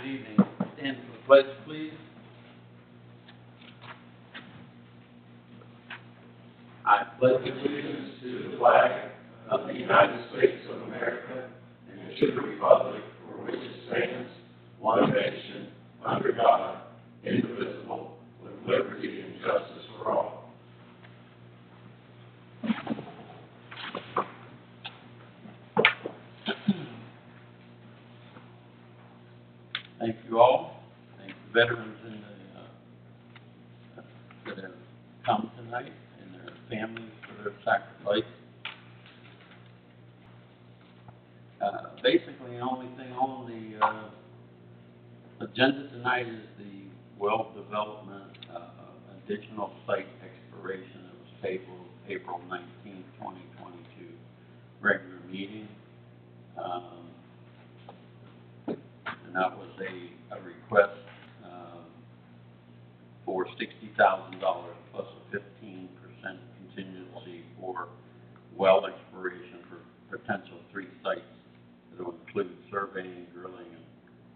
evening. Stand for the pledge, please. I pledge allegiance to the flag of the United States of America and to the republic for which it stands, one nation, under God, indivisible, with liberty and justice for all. Thank you all. Thank the veterans that have come tonight and their families for their sacrifice. Basically, the only thing on the agenda tonight is the well development additional site exploration that was tabled April 19, 2022 regular meeting. And that was a request for $60,000 plus a 15% contingency for well exploration for potential 3 sites that will include surveying, drilling, and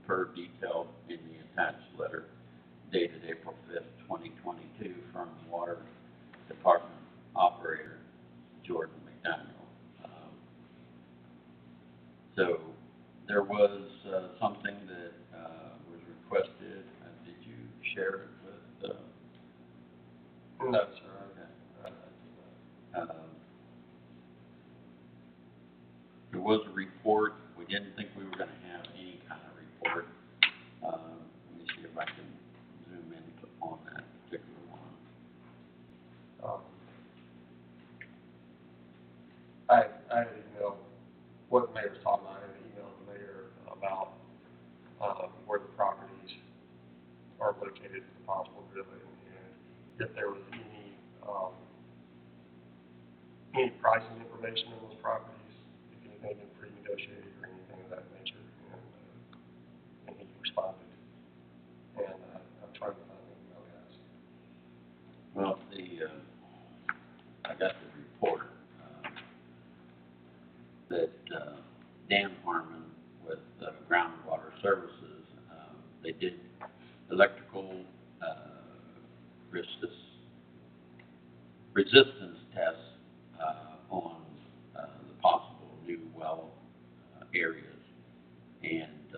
per detailed in the attached letter dated April 5th, 2022 from Water Department Operator Jordan McDaniel. So there was something that was requested. Did you share it with? No, sir. Okay. There was a report. We didn't think we were going to have any kind of report. Let me see if I can zoom in on that particular one. I had emailed what the mayor was talking about. I had emailed the mayor about where the properties are located for possible drilling, and if there was any pricing information on those properties, if anything had been pre-negotiated or anything of that nature, and he responded. And I'm trying to find the email, guys. Well, I got the report that Dan Harmon with Groundwater Services, they did electrical resistance tests on the possible new well areas, and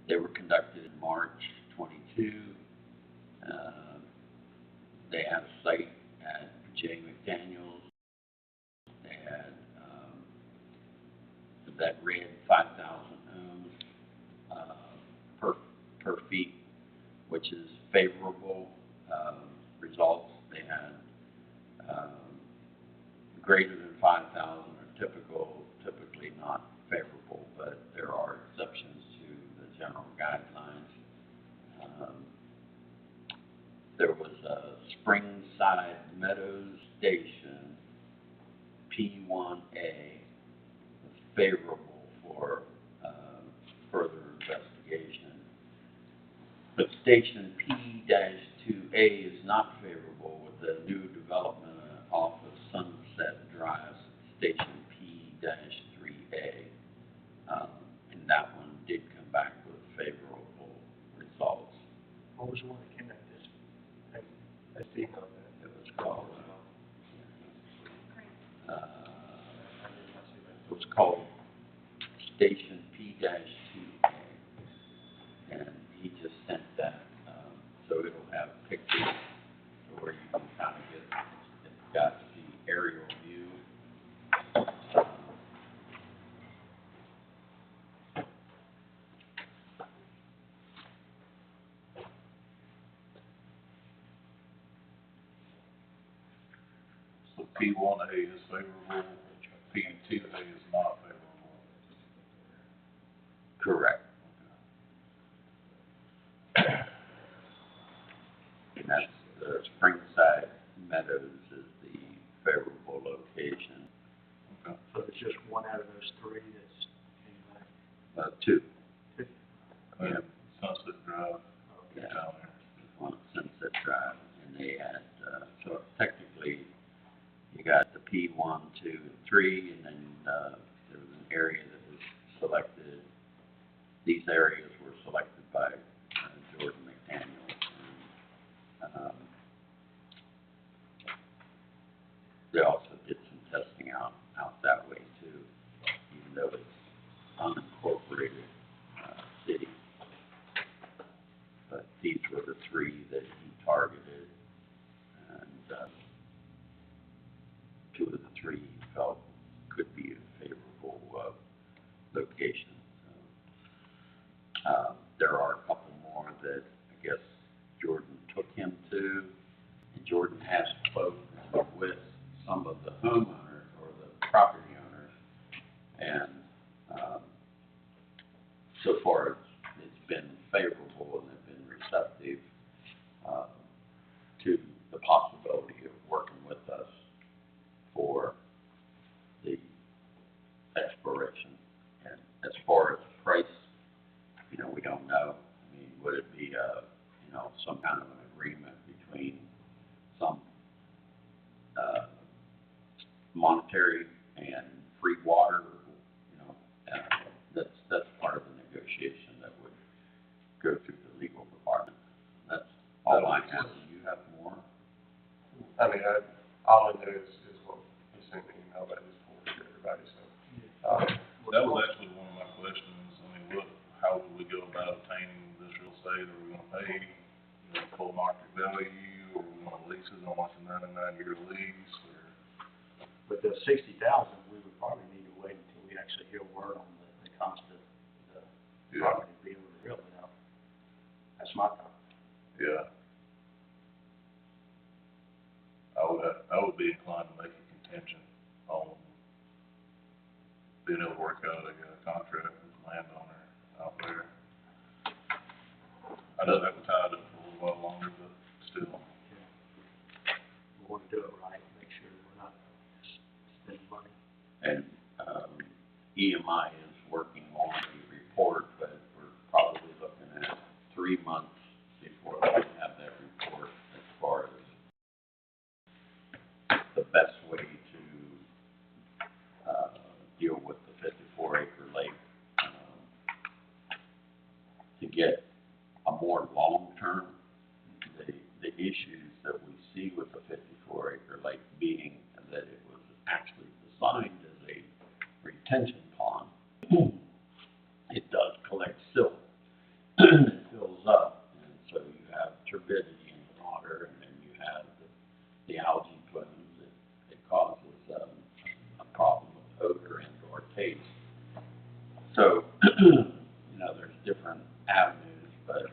they were conducted in March 22. They had a site at J. McDaniel's. They had that read 5,000 ohms per feet, which is favorable results. They had greater than 5,000 are typically not favorable, but there are exceptions to the general guidelines. There was a Springside Meadows Station, P1A, was favorable for further investigation. But Station P-2A is not favorable with the new development off of Sunset Drive, Station P-3A. And that one did come back with favorable results. What was the one that came out this? I see how that. It was called, Station P-2A. And he just sent that, so it'll have pictures where you can kind of it's got the aerial view. So P1A is favorable, P2A is not favorable. Correct. And that's the Springside Meadows is the favorable location. Okay. So it's just one out of those 3 that's came back? 2. Yeah. Yeah. Sunset Drive, Yeah. down there. On Sunset Drive, and they had, so technically, you got the P1, 2, and 3, and then there was an area that was selected these areas were selected by Jordan McDaniel. And, they also did some testing out that way too, even though it's unincorporated city. But these were the three that he targeted, and two of the three he felt could be a favorable location. So, there are a couple more that I guess Jordan took him to, and Jordan has spoken with some of the homeowners or the property owners, and so far it's been favorable, and they've been receptive to the possibility of working with us for the exploration. And as far as price, we don't know. I mean, would it be some kind of an agreement between some monetary and free water? Uh, that's part of the negotiation that would go through the legal department. That's all I have. Do you have more? I mean, all I know is what he sent me an email that is forwarded to everybody, so. That was actually one of my questions. I mean, how would we go about obtaining this real estate? Are we gonna pay, full market value, or we gonna lease it on like a 99-year lease, or? With the 60,000, we would probably need to wait until we actually hear word on the cost of the property to be able to build it out. That's my thought. Yeah. I would be inclined to make a contingent on being able to work out a contract with the landowner out there. I know that was tied up for a little while longer, but still. We want to do it right, make sure we're not spending money. And EMI is working on a report, but we're probably looking at 3 months before we have that report as far as the best way to deal with the 54-acre lake, to get a more long-term, the issues that we see with the 54-acre lake being that it was actually designed as a retention pond. It does collect silt. It fills up, and so you have turbidity in the water, and then you have the algae plumes that causes a problem with odor and or taste. So, there's different avenues, but,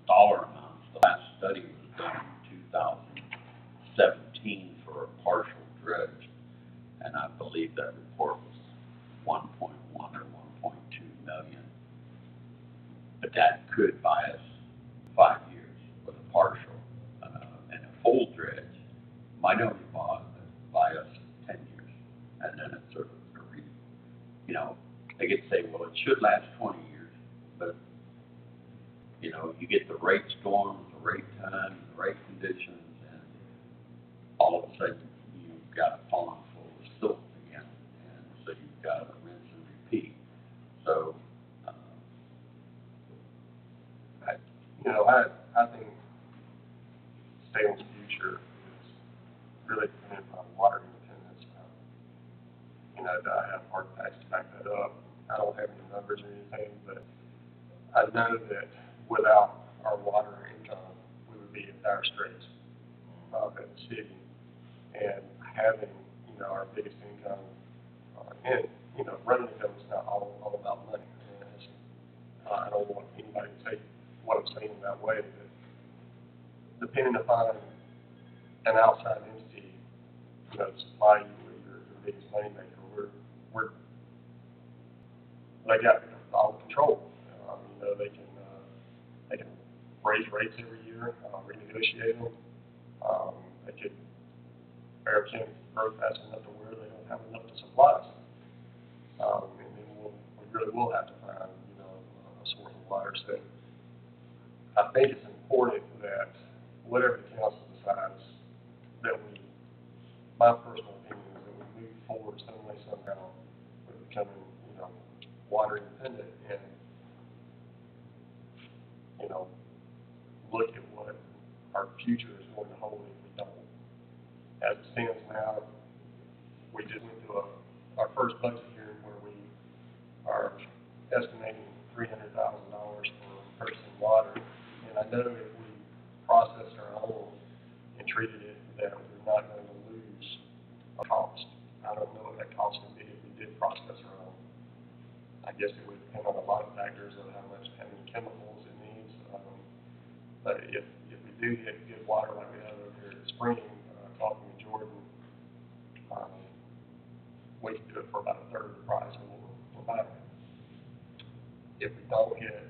dollar amounts, the last study was done in 2017 for a partial dredge, and I believe that report was 1.1 or 1.2 million. But that could buy us 5 years with a partial, and a full dredge might only buy us 10 years, and then it's sort of they could say, well, it should last 20 years, but you get the right storms, the right time, the right conditions, and all of a sudden you've got a pond full of silt again, and so you've got to rinse and repeat. So, I think Statham future is really dependent on water independence. I have hard facts to back that up. I don't have any numbers or anything, but I know that without our water income, we would be in dire straits as a city. And having, our biggest income, and, running income is not all about money. And I don't want anybody to take what I'm saying that way, but depending upon an outside entity, to supply you with your biggest moneymaker, they got all the control. They can raise rates every year, renegotiate them. They could Bear County grow fast enough to where they don't have enough to supply us. And then we really will have to find, a source of water. So I think it's important that whatever the council decides, that my personal opinion is that we move forward some way, somehow, with becoming, water independent. And you know, look at what our future is going to hold if we don't. As it stands now, we just went through our first budget hearing where we are estimating $300,000 for purchasing water. And I know if we processed our own and treated it, that we're not going to lose a cost. I don't know what that cost would be if we did process our own. I guess it would depend on a lot of factors of how many chemicals it needs. But if we do get good water like we have over here at Spring, talking to Jordan, we can do it for about a third of the price of what we're buying. If we don't get,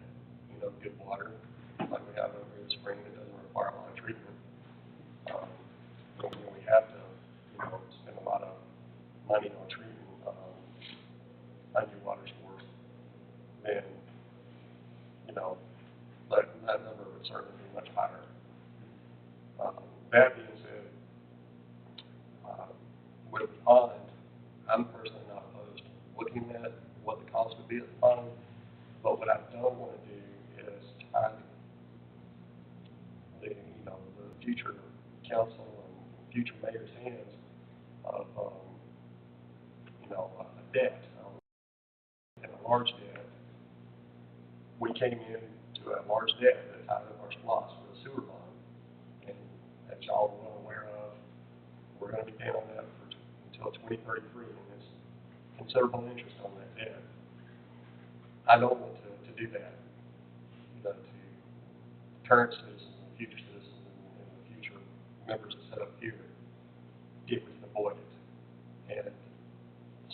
you know, good water like we have over here at Spring, that doesn't require a lot of treatment. And we have to, you know, spend a lot of money on treating undue water source, then, you know, that number would certainly be much higher. That being said, with the pond, I'm personally not opposed to looking at what the cost would be of the pond, but what I don't want to do is tie the, you know, the future council and future mayor's hands of, you know, a debt. And a large debt, we came into a large debt that tied up our SPLOST for the sewer bond. And as y'all are well aware of, we're going to be paying on that until 2033, and it's considerable interest on that debt. I don't want to do that, but to current citizens and future citizens and the future members that set up here, if we can avoid it. And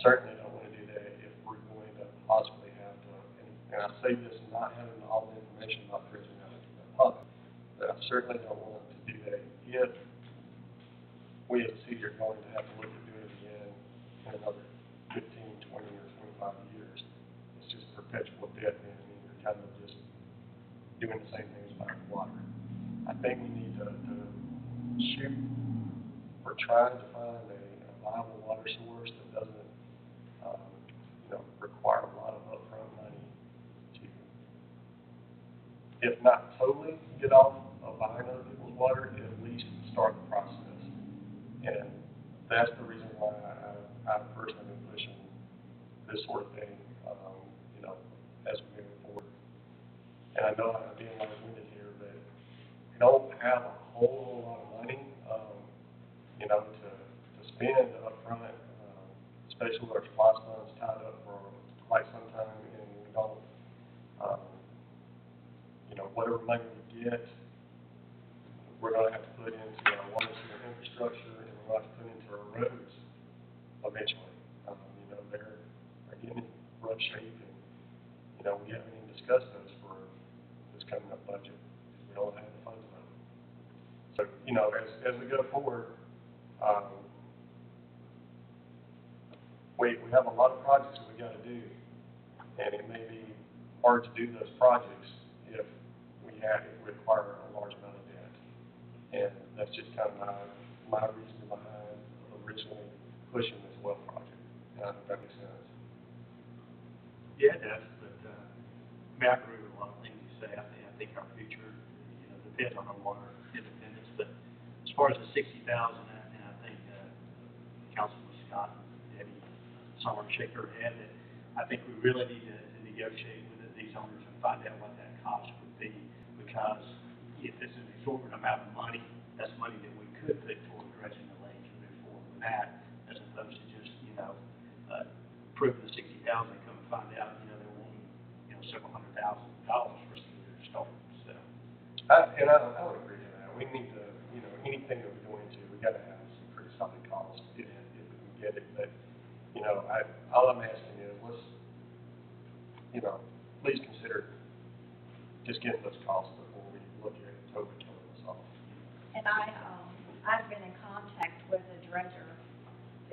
certainly don't want to do that if we're going to possibly have to, and I say this not having all the information about dredging out the pond, but I certainly don't want to do that if we as a city are going to have to look at doing it again in another 15, 20, or 25 years. It's just perpetual debt, and you're kind of just doing the same thing as buying water. I think we need to shoot for trying to find a viable water source that doesn't, you know, require a lot of upfront money to, if not totally get off of buying other people's water, at least start the process. And that's the reason why I personally been pushing this sort of thing, you know, as we move forward. And I know I'm being long-winded here, but we don't have a whole lot of money, you know, to spend up front, especially with our SPLOST funds tied up for quite some time, and we don't, you know, whatever money we get, we're going to have to put into our water sewer infrastructure, and we're going to have to put into our roads eventually. You know, they're getting in rough shape, and, you know, we haven't even discussed those for this coming up budget, because we don't have the funds on it. So, you know, as we go forward, we have a lot of projects that we got to do, and it may be hard to do those projects if we require a large amount of debt. And that's just kind of my reason behind originally pushing this well project. I don't know if that makes sense. Yeah, it does, but, I mean, I agree with a lot of things you say. I think our future, you know, depends on our water independence, but as far as the 60,000, and I think, Councilman Scott and Debbie Sommer shake her head, that I think we really need to negotiate with these owners and find out what that cost would be, because if it's an exorbitant amount of money, that's money that we could put toward dredging the lake and move forward with that, as opposed to just, you know, prove the 60,000 and come and find out, you know, they're wanting, you know, several $100,000 for some of their start. So. And I would agree to that. We need to, you know, anything that we go into, we got to have some pretty solid costs if we can get it. But, you know, all I'm asking is, let's, you know, please consider just getting those costs before we look at totally killing us off. And I've been in contact with a dredger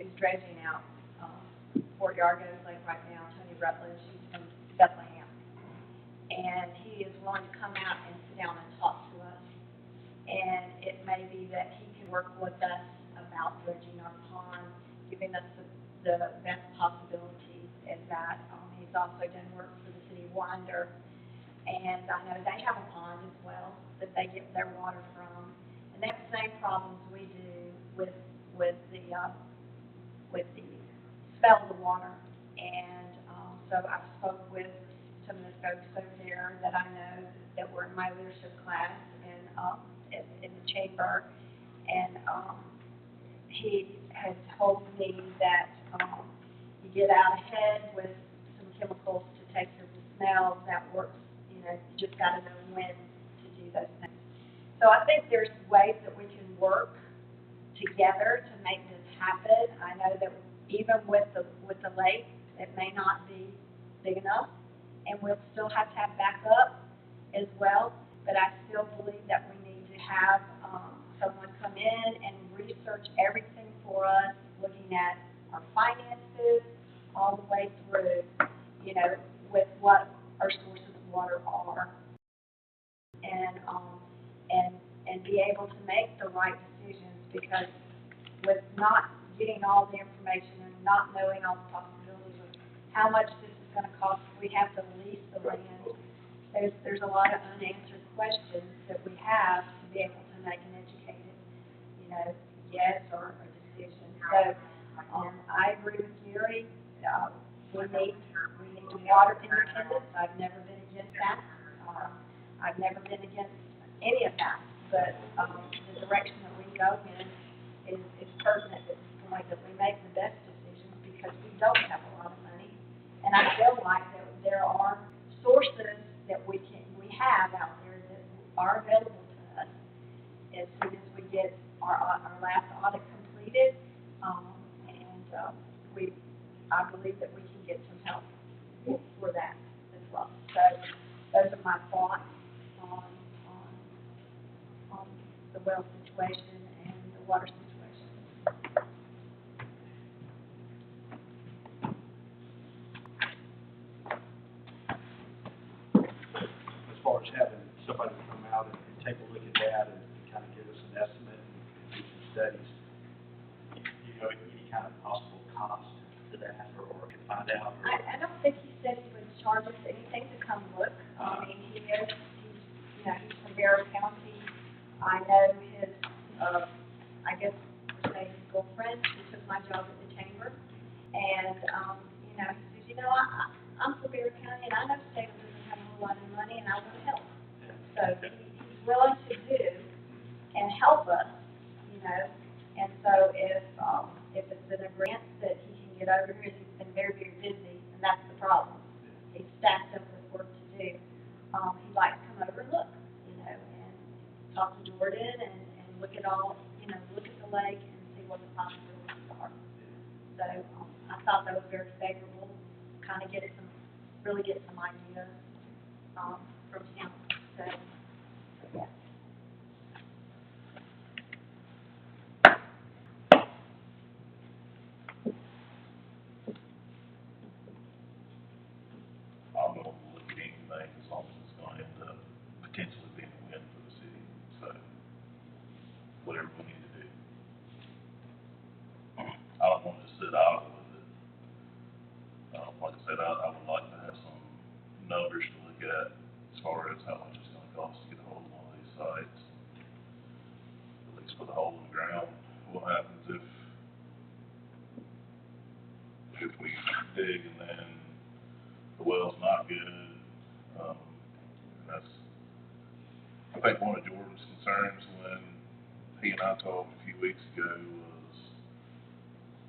who's dredging out, Fort Yargo's Lake right now, Tony Rutledge, he's from Bethlehem. And he is willing to come out and sit down and talk to us. And it may be that he can work with us about dredging our pond, giving us the best possibilities in that. He's also done work for the city of Winder. And I know they have a pond as well that they get their water from. And they have the same problems we do with the smell of the water. And, so I spoke with some of the folks over there that I know that were in my leadership class in the chamber. And, he had told me that, you get out ahead with some chemicals to take care of the smell. That works, you know, you just gotta know when to do those things. So I think there's ways that we can work together to make this happen. I know that even with the lake, it may not be big enough, and we'll still have to have backup as well. But I still believe that we need to have someone come in and research everything for us, looking at our finances all the way through, you know, with what our sources of water are, and be able to make the right decisions, because with not getting all the information and not knowing all the possibilities of how much this is gonna cost, we have to lease the land. There's a lot of unanswered questions that we have to be able to make an educated, you know, yes or a decision. So, I agree with Gary, we need water independence. I've never been against that. I've never been against any of that, but, the direction that we go in is pertinent at this point, that we make the best decisions, because we don't have a lot of money. And I feel like that there are sources that we have out there that are available to us as soon as we get our last audit completed. I believe that we can get some help for that as well. So those are my thoughts on the well situation and the water situation. As far as having somebody come out and take a look at that and kind of give us an estimate and do some studies, you know, any kind of possible cost to that, or can find out, or? I don't think he said he would charge us anything to come look. I mean, he's from Barrow County. I know his, I guess, we'll say his girlfriend, who took my job at the chamber. And, you know, he says, you know, I'm from Barrow County, and I know Statham doesn't have a whole lot of money, and I want to help. So he's willing to do and help us, you know. And so if it's in a grant that he can get over here, he's been very, very busy, and that's the problem. He's stacked up with work to do. He'd like to come over and look, you know, and talk to Jordan and look at all, you know, look at the lake and see what the possibilities are. So I thought that was very favorable, kind of really get some ideas from him. So, yeah. I'm gonna look at anything as long as it's gonna end up potentially being a win for the city, so whatever we need to do. I don't want to sit idle with it. Like I said, I would like to have some numbers to look at as far as how much it's gonna cost to get a hold of one of these sites. At least put a hole in the ground. What happens if we dig and then the well's not good? That's, I think one of Jordan's concerns when he and I talked a few weeks ago was,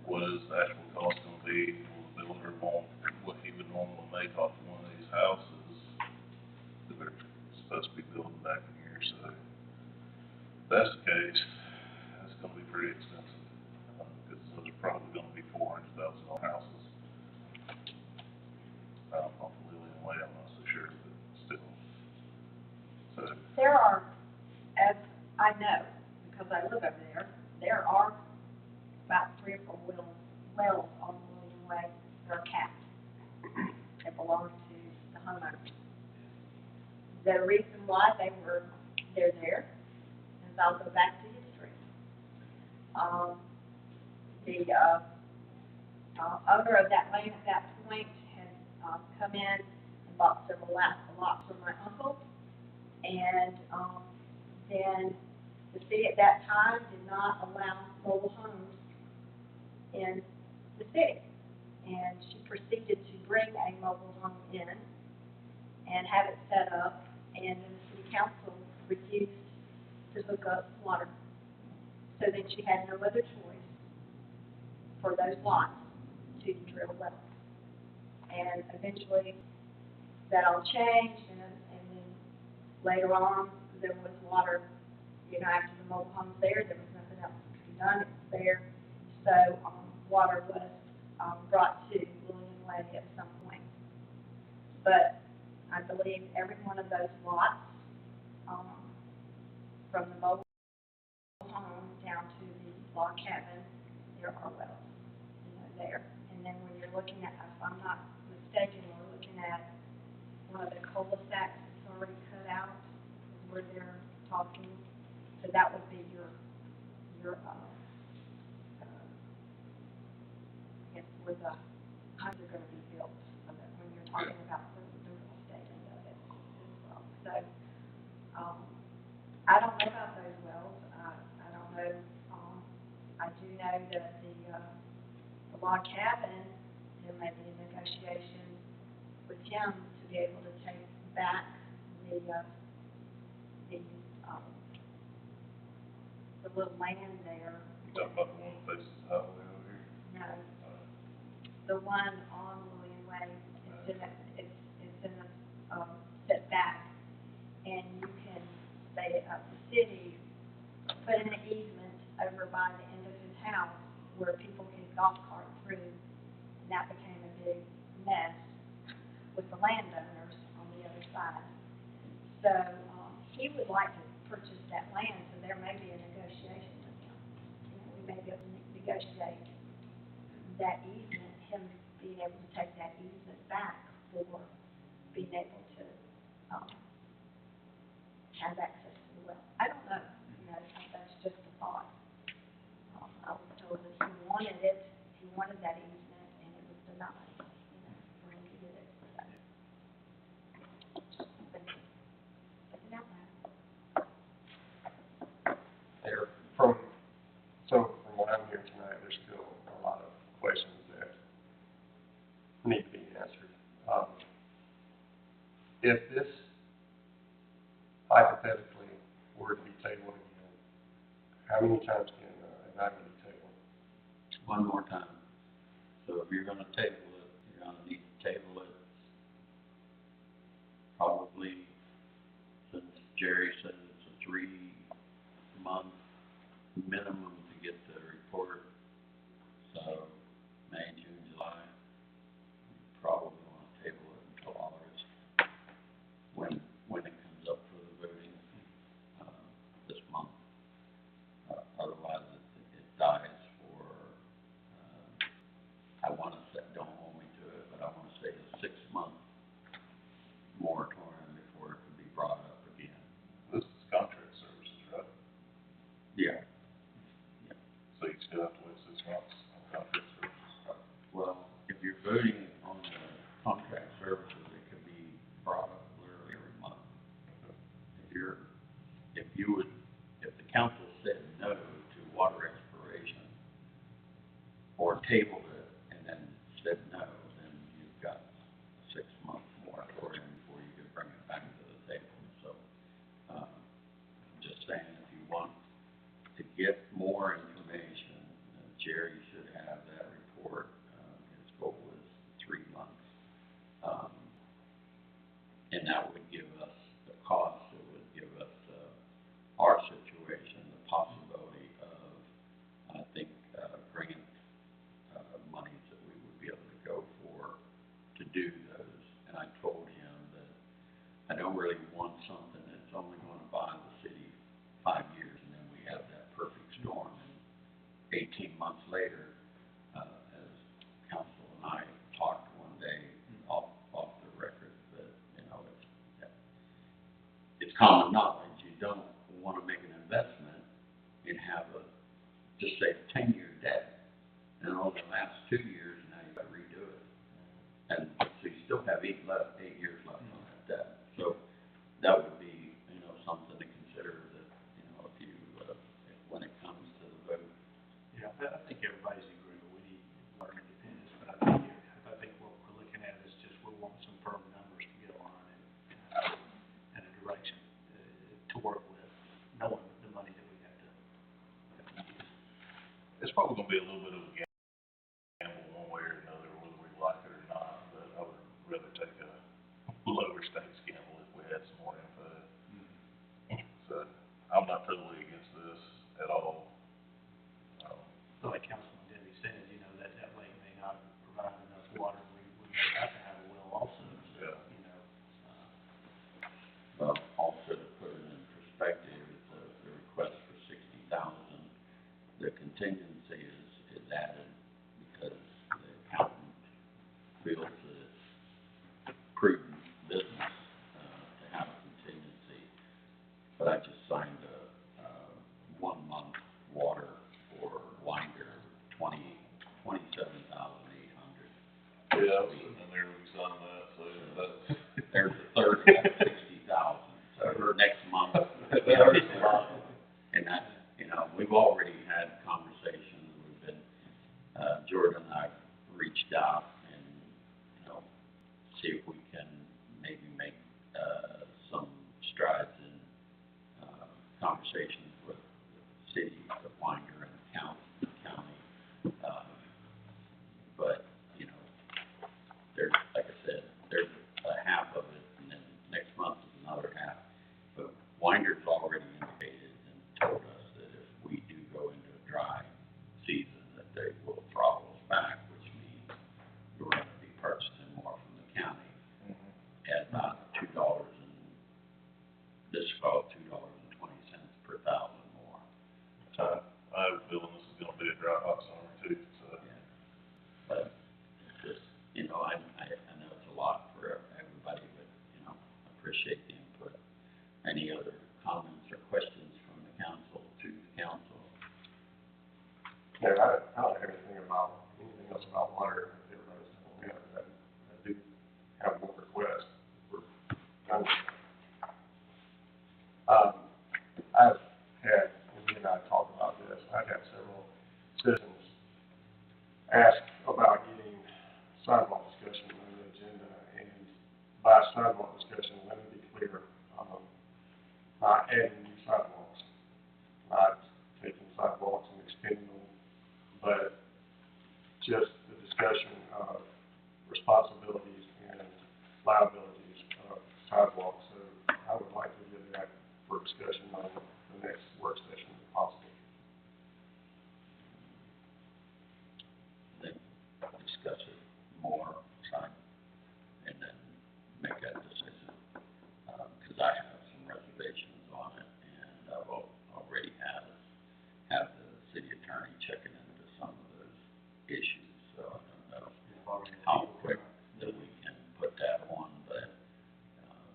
what is the actual cost gonna be? Will the builder want what he would normally make off of one of these houses that they're supposed to be building back in here? So if that's the case, that's gonna be pretty expensive, because those are probably gonna be $400,000 houses. I don't know if Lily and Way, I'm not so sure, but still. So, There are, as I know, because I live over there are about 3 or 4 wells on William Way that are capped. That belong to the homeowners. The reason why they're there is, I'll go back to history. The owner of that land at that point had come in and bought several lots from my uncle. And, then the city at that time did not allow mobile homes in the city. And she proceeded to bring a mobile home in and have it set up, and then the city council refused to hook up water. So then she had no other choice for those lots to drill wells. And eventually, that all changed, and then later on, there was water, after the mobile homes there was nothing else that could be done, it was there. So, water was, brought to William Way at some point. But I believe every one of those lots, from the mobile home down to the log cabin, there are wells, there. And then when you're looking at, if I'm not mistaken, we're looking at one of the cul-de-sacs that's already cut out, where they're talking, so that would be your, yes, where the homes are gonna be built, when you're talking about the real estate end of it as well. So, I don't know about those wells, I don't know, I do know that the log cabin, there may be a negotiation with him to be able to take back the little land there. You talking about the one that faces the highway over here? No, the one on William Way, it's in a, setback, and you can say, the city put in an easement over by the end of his house where people can golf cart through, and that became a big mess with the landowners on the other side. So, he would like to purchase that land, so there may be a negotiation with him. We may be able to negotiate that easement, him being able to take that easement back for being able to, have access to the well. I don't know, that's just a thought. I was told that he wanted that easement, and it was denied, for him to get it, so. Just thinking out loud. There, from what I'm hearing tonight, there's still a lot of questions that need to be answered. If this hypothetically were to be tabled again, how many times can an item be tabled? One more time. So if you're gonna table it, you're gonna need to table it probably, since Jerry said it's a 3-month minimum to get the report. So May, June, July, you probably wanna table it until August, when it comes up for the voting, this month. Otherwise, it dies for, I wanna say, don't hold me to it, but I wanna say a 6-month moratorium before it can be brought up again. This is contract services, right? Yeah. So you still have to wait 6 months on contract services? Well, if you're voting on the contract services, it could be brought up literally every month. If the council said no to water exploration, or tabled it and then said no, then you've got a 6-month moratorium before you can bring it back to the table. So, just saying, if you want to get more information, Jerry should have that report. His goal is 3 months. And that would give us the cost, it would give us, our situation, the possibility of, I think, grant, monies that we would be able to go for to do those. And I told him that I don't really want something that's only gonna buy the city 5 years, and then we have that perfect storm. And 18 months later, as council and I talked one day off the record, that, it's common knowledge, you don't wanna make an investment and have just say 10-year debt, and it only lasts 2 years, and now you gotta redo it. And so you still have left, 8 years left on that debt. So that would be, something to consider that, if you, when it comes to the vote. Yeah, I think everybody's in agreement, we need water independence, but I think what we're looking at is just, we want some firm numbers to get on and a direction to work with, knowing the money that we have to use. It's probably gonna be a little bit of a gamble one way or another, whether we like it or not, but I would rather take a lower stakes gamble if we had some more info. So, I'm not totally against this at all. Like Councilman Debbie said, that lake may not provide enough water, we may have to have a well also, so, Yeah. Well, also to put it in perspective, the request for 60,000, the contingency is added because the accountant feels that it's prudent business, to have a contingency. But I just signed a 1 month water for Winder, 27,800. Yeah, I was sitting in there when we signed that, so that's. There's a third of that 60,000, so next month, there's a lot. And that, we've already had conversations, we've been, Jordan and I reached out and, see if we can maybe make, some strides in, conversations with the city of Winder and the county. But, there's, like I said, there's a half of it, and then next month is another half. But Winder's already indicated and told us that if we do go into a dry season, that they will throttle us back, which means we're going to be purchasing more from the county at about $2 and this fall, $2.20 per thousand more. I have a feeling this is gonna be a dry hot summer too, so. Yeah. But it's just, I know it's a lot for everybody, but, I appreciate the input. Any other comments or questions from the council to the council? Yeah, I don't have anything else about water, if everybody's telling me that, I do have one request. I've had, and you and I talked about this, I've had several citizens ask about getting sidewalk discussion on the agenda, and by sidewalk discussion, let me be clear, not adding new sidewalks, not taking sidewalks and extending them, but just the discussion of responsibilities and liabilities of sidewalks. So I would like to give that for discussion on the next work session if possible. Then discuss it more, and then make that decision. Because I have some reservations on it, and I've already have the city attorney checking into some of those issues. So I don't know how quick that we can put that on, but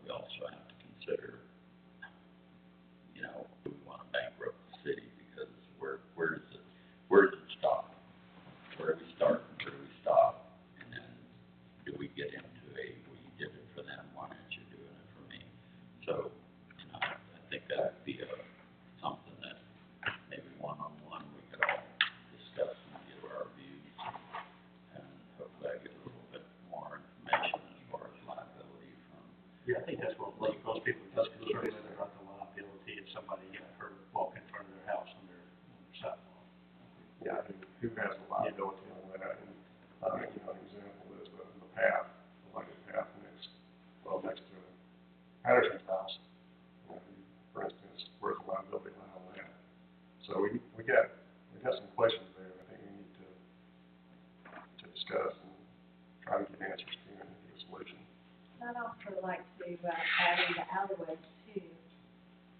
we also have to consider, do we want to bankrupt the city? Because where does it stop? Where do we start and where do we stop? And then do we get into well, you did it for them, why aren't you doing it for me? So, I think that would be something that maybe one-on-one we could all discuss and give our views. And hopefully I get a little bit more information as far as liability from. Yeah, I think that's what most people are just concerned with, about the liability if somebody got hurt, walk in front of their house on their sidewalk. Yeah, who has a liability on that? And, an example is the path, the lighted path next to Patterson's house. For instance, where's the liability line on that? So we got some questions there I think we need to discuss and try to get answers to and get a solution. I'd also like to, add in the alleyways too,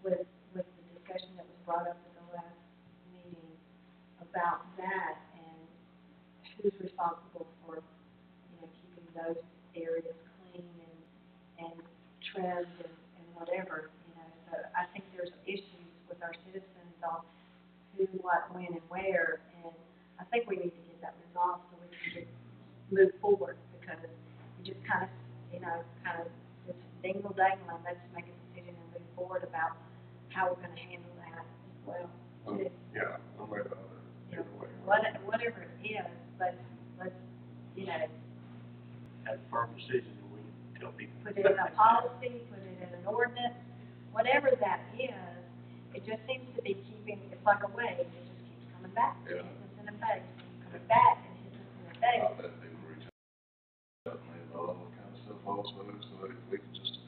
with the discussion that was brought up at the last meeting about that and who's responsible for, keeping those areas clean and trimmed and whatever, So I think there's issues with our citizens on who, what, when, and where, and I think we need to get that resolved so we can just move forward, because it just kind of, you know, kind of just dingle dangling, let's make a decision and move forward about how we're gonna handle that as well. too. Yeah, one way or the other, You know, either way. whatever it is, let's, you know, Have a firm decision, and we tell people. put it in a policy, put it in an ordinance, whatever that is, it just seems to be keeping, it's like a wave, it just keeps coming back, Yeah. hitting us in the face, coming back and hitting us in the face. I bet people reach out to me about all that kind of stuff also, so that if we can just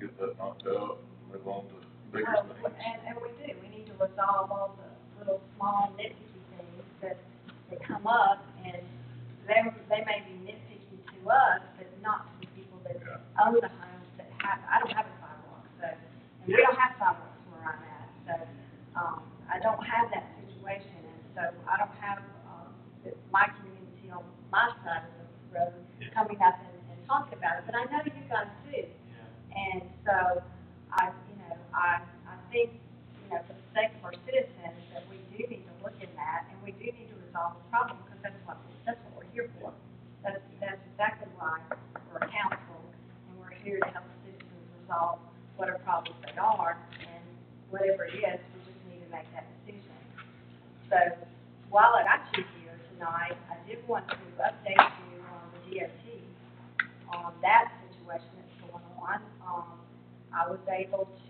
get that knocked out and move on to bigger Well, things. and we do, we need to resolve all the little small nitpicky things that come up, and they may be nitpicky to us, but not to the people that Yeah. own the homes that have, I don't have a sidewalk, so, and we don't have sidewalks where I'm at, so, I don't have that situation, and so I don't have, my community on my side of the road coming up and talking about it, but I know you guys do. Yeah. And so, I think, you know, for the sake of our citizens, that we do need to look in that, and we do need to resolve the problem, because that's what we're here for. That's exactly why we're a council, and we're here to help the citizens resolve whatever problems they are, and whatever it is, we just need to make that decision. So, while I got you here tonight, I did want to update you on the DOT, on that situation that's going on. I was able to,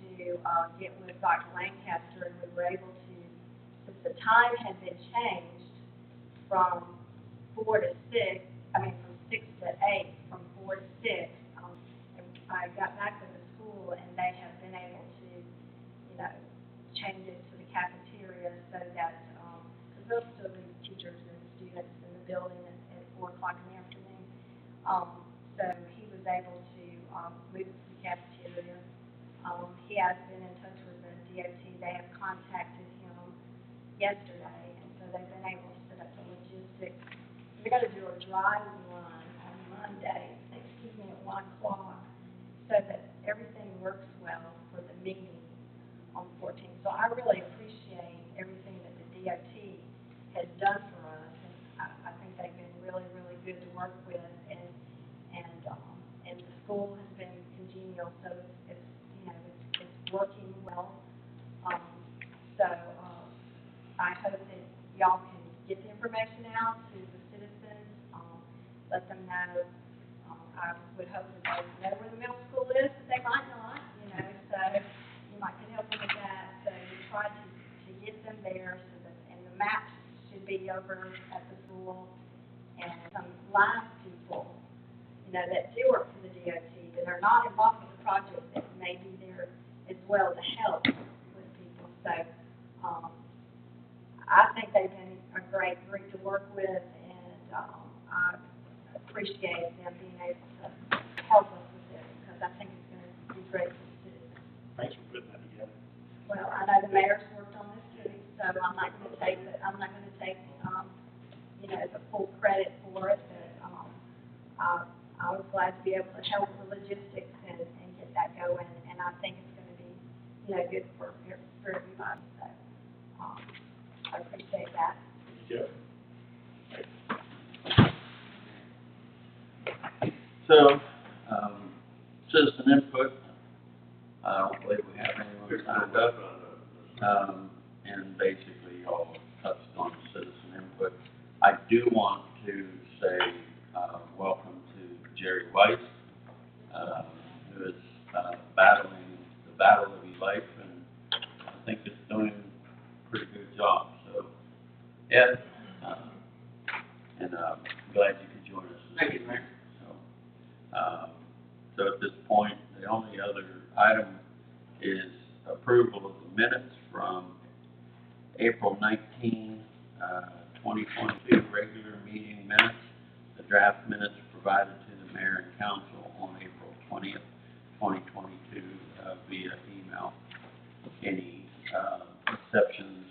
get with Dr. Lancaster, and we were able to, since the time had been changed from 4 to 6, from 6 to 8, from 4 to 6, and I got back to the school, and they have been able to, you know, change it to the cafeteria so that, because there'll still be teachers and students in the building at 4 o'clock in the afternoon. So he was able to, move it to the cafeteria. He has been in touch with the DOT. They have contacted him yesterday, and so they've been able to set up the logistics. They're gonna do a dry run on Monday, at 1 o'clock, so that everything works well for the meeting on the 14th. So I really appreciate everything that the DOT has done for us, and I think they've been really, really good to work with, and the school has been congenial, so it's you know, it's working well. So, I hope that y'all can get the information out to the citizens, let them know. I would hope that they know where the middle school is, but they might not, you know, so you might can help them with that. So we try to get them there, so that, and the maps should be over at the school, and some live people, you know, that do work for the DOT, that are not involved in the project, that may be there as well to help with people. So, I think they've been a great group to work with, and, I appreciate them being able to help us with this, because I think it's gonna be great for the citizens. Thanks for putting that together. Well, I know the mayor's worked on this too, so I'm not gonna take, you know, the full credit for it, but, I was glad to be able to help with the logistics and get that going, and I think it's gonna be, you know, good for everybody, so, I appreciate that. Joe? So, citizen input, I don't believe we have anyone signed up. And basically all touched on citizen input. I do want to say, welcome to Jerry Weiss, who is, battling the battle of his life, and I think is doing a pretty good job, so, Ed, and, glad you could join us this evening. Mayor. So at this point, the only other item is approval of the minutes from April 19, 2022, regular meeting minutes. The draft minutes provided to the mayor and council on April 20th, 2022, via email. Any, exceptions,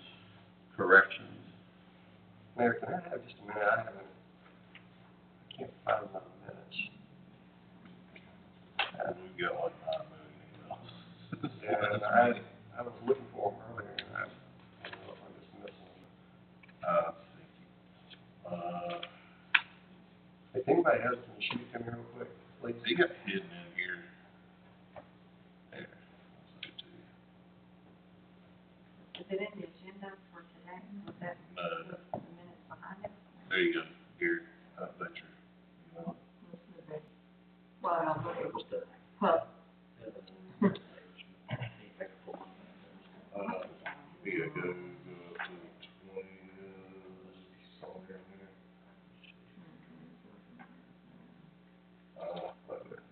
corrections? Mayor, can I have just a minute? I can't find my minutes. We've got like 9 million emails. Yeah, I was looking for them earlier, and I don't know if I just missed them. If anybody has, can you shoot it to me real quick? He got hidden in here. There, I'll send it to you. Is it in the agenda for today? Was that No. the minutes behind it? There you go, here, that's your, you know. Well, It was the, huh? Yeah, go up to 20, somewhere in there. Right there.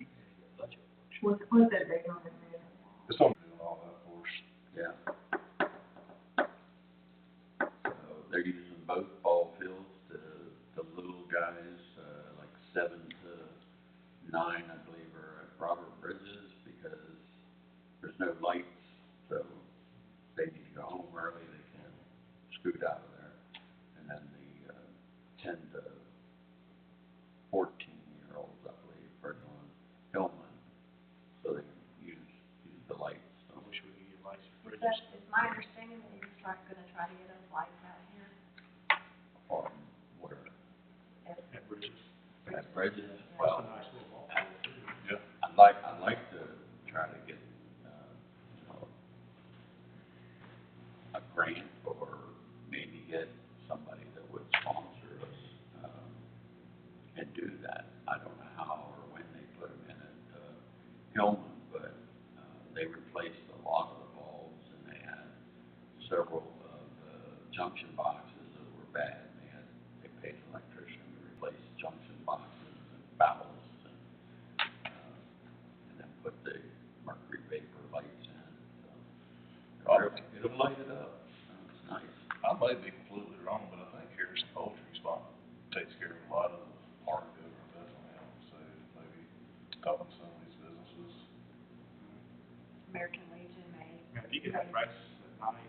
What's that date on it? It's on doing all that for us. Yeah. So they're using both ball fields, the little guys, like 7 to 9, I believe, are at Robert Bridges because there's no lights, so they need to go home early, they can scoot out of there. And then the, 10 to 14-year-olds, I believe, are doing Hillman, so they can use the lights, so. I wish we could get lights for Is that, bridges. is my understanding that he's gonna try to get us lights out here? On where, At bridges. at Bridges, That's well, a nice little ball I- field, too. Yeah. I'd like to try to get, you know, a grant or maybe get somebody that would sponsor us, and do that. I don't know how or when they put them in at, Hillman, but, they replaced a lot of the bulbs and they had several of the junction boxes that were bad. They paid an electrician to replace junction boxes and ballasts and then put the mercury vapor lights in. So it'll light it up. It's nice. I may be completely wrong, but I think Harrison Poultry Spot takes care of a lot of the park over in Bethlehem, so maybe talking to some of these businesses. American Legion may. Now, if you get that price at night